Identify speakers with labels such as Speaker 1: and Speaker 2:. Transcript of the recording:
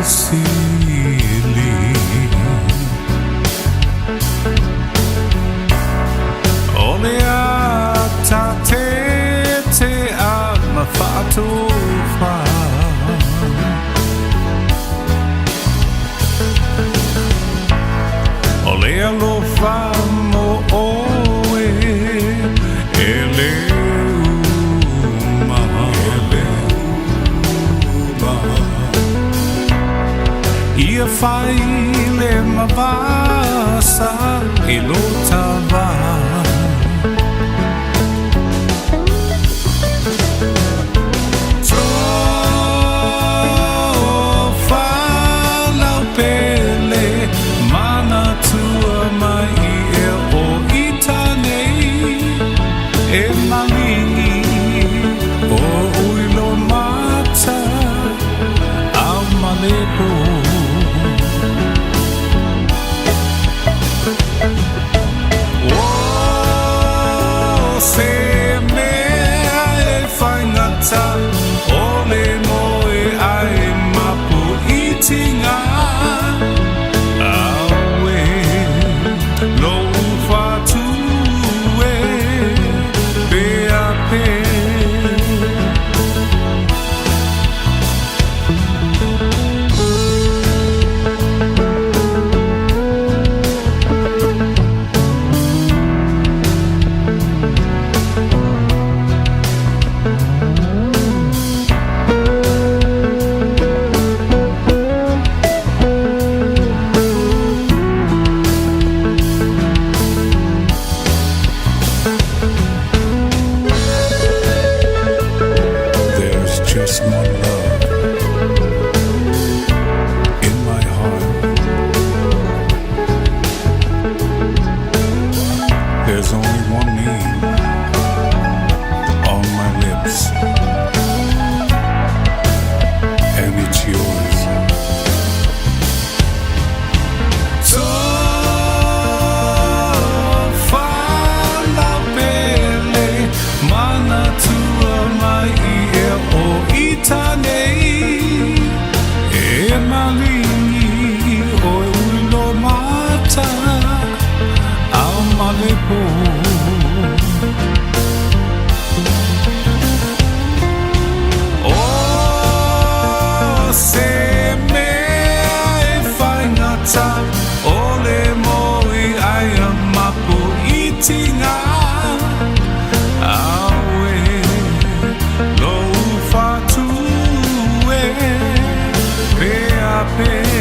Speaker 1: sili ole ata te a mafato fa ole alofa mo oe ele ia fai le mavasa e lo tava Trofa lau pele mana tua mai e o itanei e malingi o uilo mata au malepo se mea e whaingata ole moe ai mapu itinga awe lo whatu e pea pe just one love in my heart. There's only one name on my lips, and it's yours. So far la belle mana tua mai o itanei e malingi o ulo mata au malepo o se mea e whaingata ole moi ai a mapu itinga pe